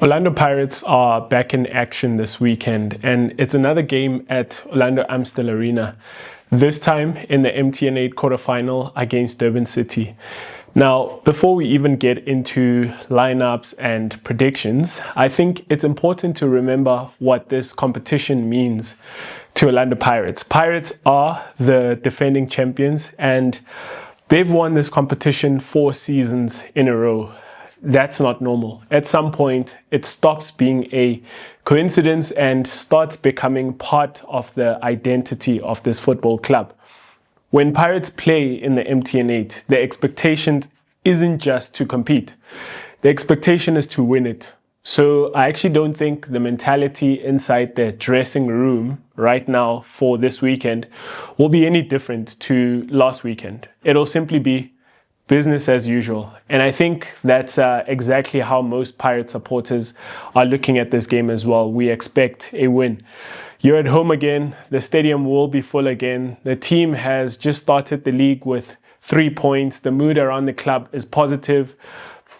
Orlando Pirates are back in action this weekend, and it's another game at Orlando Amstel Arena, this time in the MTN 8 quarterfinal against Durban City. Now, before we even get into lineups and predictions, I think it's important to remember what this competition means to Orlando Pirates. Pirates are the defending champions, and they've won this competition 4 seasons in a row. That's not normal. At some point, it stops being a coincidence and starts becoming part of the identity of this football club. When Pirates play in the MTN 8, the expectations isn't just to compete. The expectation is to win it. So I actually don't think the mentality inside the dressing room right now for this weekend will be any different to last weekend. It'll simply be business as usual. And I think that's exactly how most Pirate supporters are looking at this game as well. We expect a win. You're at home again. The stadium will be full again. The team has just started the league with 3 points. The mood around the club is positive.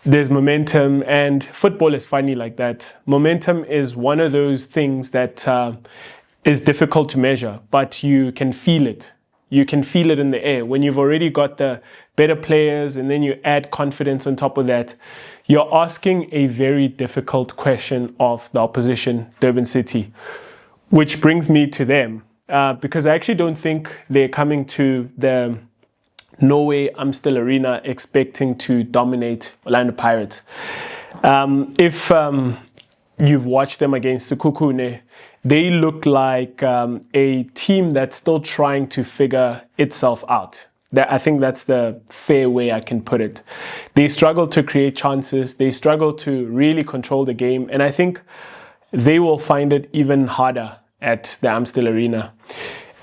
There's momentum, and football is funny like that. Momentum is one of those things that is difficult to measure, but you can feel it. You can feel it in the air. When you've already got the better players and then you add confidence on top of that, you're asking a very difficult question of the opposition, Durban City, which brings me to them, because I actually don't think they're coming to the Norway Amstel Arena expecting to dominate Orlando Pirates. If you've watched them against Fumane, they look like a team that's still trying to figure itself out. I think that's the fair way I can put it. They struggle to create chances. They struggle to really control the game. And I think they will find it even harder at the Amstel Arena.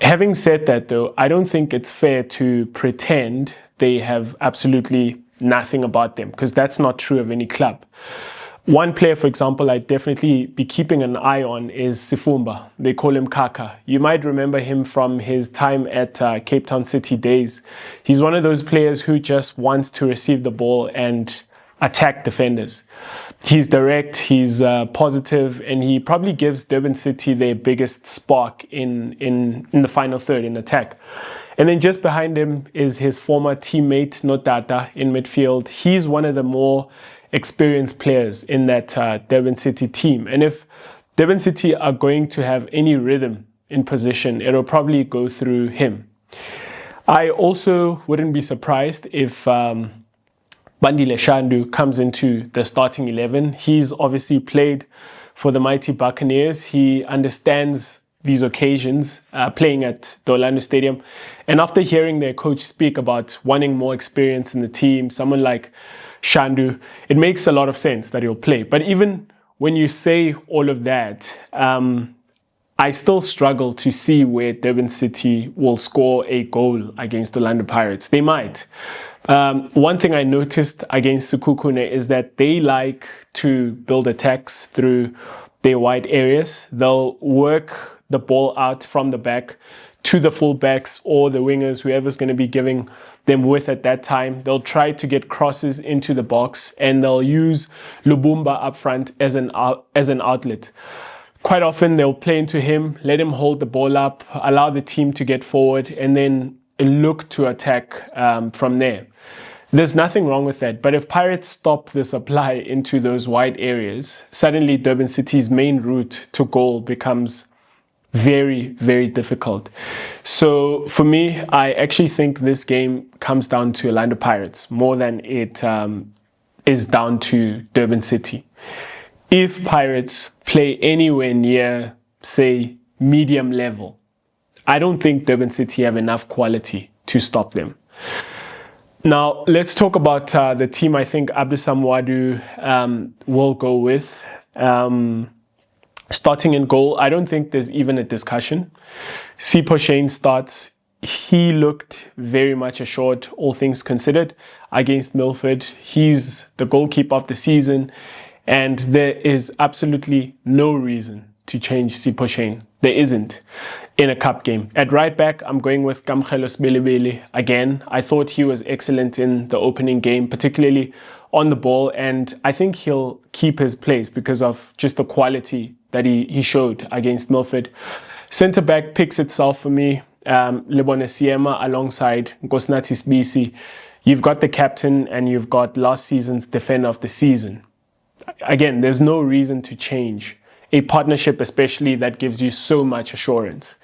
Having said that, though, I don't think it's fair to pretend they have absolutely nothing about them, because that's not true of any club. One player, for example, I'd definitely be keeping an eye on is Sifumba. They call him Kaka. You might remember him from his time at Cape Town City days. He's one of those players who just wants to receive the ball and attack defenders. He's direct, he's positive, and he probably gives Durban City their biggest spark in the final third in attack. And then just behind him is his former teammate, Notata, in midfield. He's one of the more experienced players in that Durban City team. And if Durban City are going to have any rhythm in position, it'll probably go through him. I also wouldn't be surprised if Bandile Shandu comes into the starting 11. He's obviously played for the mighty Buccaneers. He understands these occasions, playing at the Orlando Stadium. And after hearing their coach speak about wanting more experience in the team, someone like Shandu, it makes a lot of sense that he'll play. But even when you say all of that, I still struggle to see where Durban City will score a goal against Orlando Pirates. They might. One thing I noticed against Fumane is that they like to build attacks through their wide areas. They'll work the ball out from the back to the fullbacks or the wingers, whoever's going to be giving them width at that time. They'll try to get crosses into the box, and they'll use Lubumba up front as an outlet. Quite often they'll play into him, let him hold the ball up, allow the team to get forward, and then look to attack from there. There's nothing wrong with that, but if Pirates stop the supply into those wide areas, suddenly Durban City's main route to goal becomes very, very difficult. So for me, I actually think this game comes down to Orlando Pirates more than it is down to Durban City. If Pirates play anywhere near, say, medium level, I don't think Durban City have enough quality to stop them. Now, let's talk about the team I think Abdusam Wadu will go with. Starting in goal, I don't think there's even a discussion. Sipho Shane starts. He looked very much assured, all things considered, against Milford. He's the goalkeeper of the season, and there is absolutely no reason to change Sipho Shane. There isn't in a cup game. At right back, I'm going with Kamkhelo Sibelebele again. I thought he was excellent in the opening game, particularly on the ball, and I think he'll keep his place because of just the quality that he showed against Milford. Centre back picks itself for me. Lebone Siema alongside Nkosinathi Sibisi. You've got the captain and you've got last season's defender of the season. Again, there's no reason to change a partnership, especially that gives you so much assurance.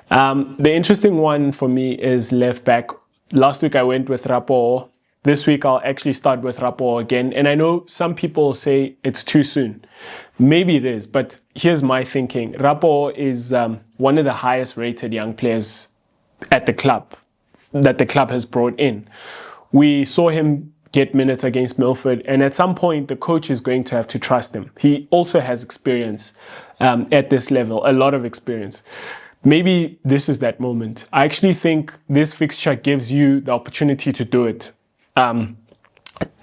The interesting one for me is left back. Last week I went with Rapoo. This week I'll actually start with Rapoo again. And I know some people say it's too soon. Maybe it is, but here's my thinking. Rapoo is one of the highest rated young players at the club, that the club has brought in. We saw him get minutes against Milford, and at some point the coach is going to have to trust him. He also has experience at this level, a lot of experience. Maybe this is that moment. I actually think this fixture gives you the opportunity to do it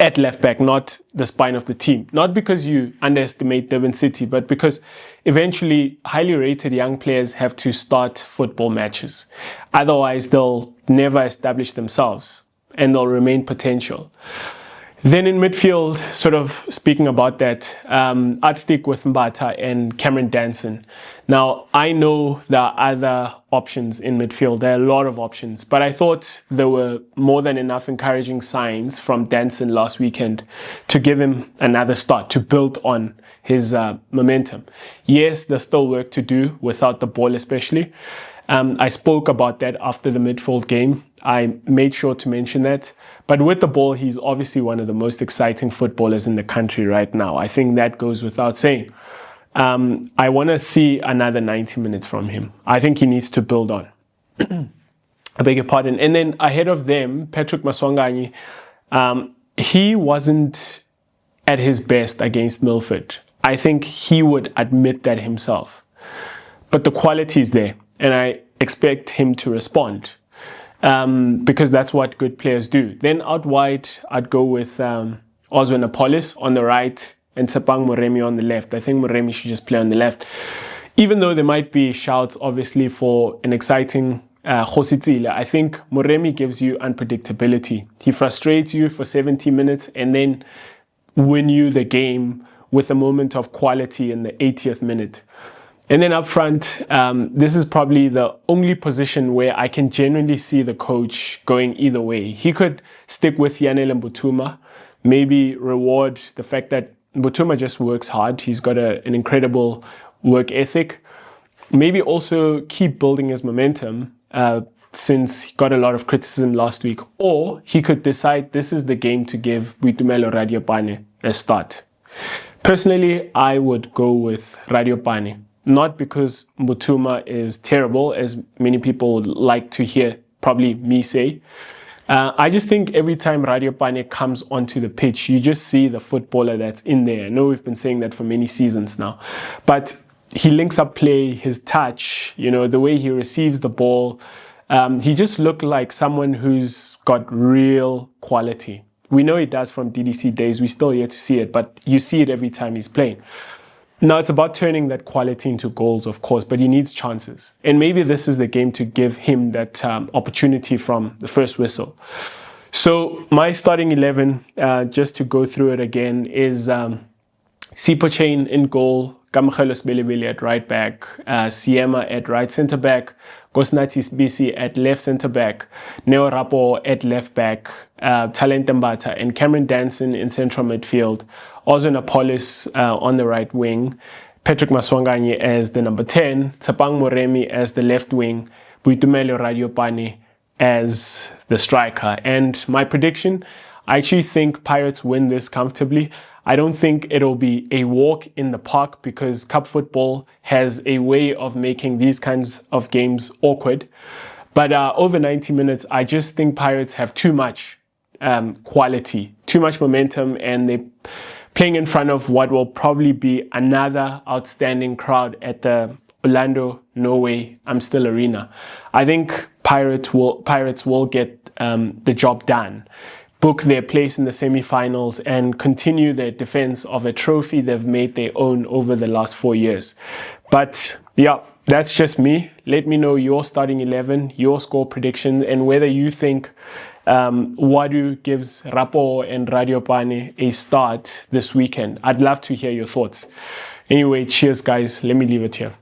at left back, not the spine of the team. Not because you underestimate Durban City, but because eventually highly rated young players have to start football matches. Otherwise, they'll never establish themselves and they'll remain potential. Then in midfield, sort of speaking about that, I'd stick with Mbatha and Cameron Danson. Now, I know there are other options in midfield. There are a lot of options, but I thought there were more than enough encouraging signs from Danson last weekend to give him another start, to build on his momentum. Yes, there's still work to do without the ball especially. I spoke about that after the midfield game. I made sure to mention that. But with the ball, he's obviously one of the most exciting footballers in the country right now. I think that goes without saying. I want to see another 90 minutes from him. I think he needs to build on. I beg your pardon. And then ahead of them, Patrick Maswanganyi, he wasn't at his best against Milford. I think he would admit that himself. But the quality is there, and I expect him to respond. Because that's what good players do. Then out wide, I'd go with Ozwen Apollos on the right and Tshepang Moremi on the left. I think Moremi should just play on the left. Even though there might be shouts, obviously, for an exciting Khositsile, I think Moremi gives you unpredictability. He frustrates you for 70 minutes and then win you the game with a moment of quality in the 80th minute. And then up front, this is probably the only position where I can genuinely see the coach going either way. He could stick with Yanele Mbuthuma, maybe reward the fact that Mbuthuma just works hard. He's got an incredible work ethic. Maybe also keep building his momentum since he got a lot of criticism last week. Or he could decide this is the game to give Boitumelo Radiopane a start. Personally, I would go with Radiopane. Not because Mbuthuma is terrible, as many people would like to hear probably me say. I just think every time Radiopane comes onto the pitch, you just see the footballer that's in there. I know we've been saying that for many seasons now. But he links up play, his touch, the way he receives the ball. He just looked like someone who's got real quality. We know he does from DDC days. We still yet to see it, but you see it every time he's playing. Now, it's about turning that quality into goals, of course, but he needs chances. And maybe this is the game to give him that opportunity from the first whistle. So my starting 11, just to go through it again, is Sipho Chain in goal, Kamogelo Sibelebele at right back, Siema at right centre back, Nkosinathi Sibisi at left centre back, Neo Rapoo at left back, Talent Mbatha and Cameron Danson in central midfield, Ozwen Apollos on the right wing, Patrick Maswanganyi as the number 10, Tshepang Moremi as the left wing, Boitumelo Radiopane as the striker. And my prediction, I actually think Pirates win this comfortably. I don't think it'll be a walk in the park because cup football has a way of making these kinds of games awkward. But over 90 minutes, I just think Pirates have too much quality, too much momentum, and they're playing in front of what will probably be another outstanding crowd at the Orlando Amstel Arena. I think Pirates will get the job done, book their place in the semi-finals, and continue their defense of a trophy they've made their own over the last 4 years. But yeah, that's just me. Let me know your starting 11, your score prediction, and whether you think Wadu gives Rapoo and Radiopane a start this weekend. I'd love to hear your thoughts. Anyway, cheers guys. Let me leave it here.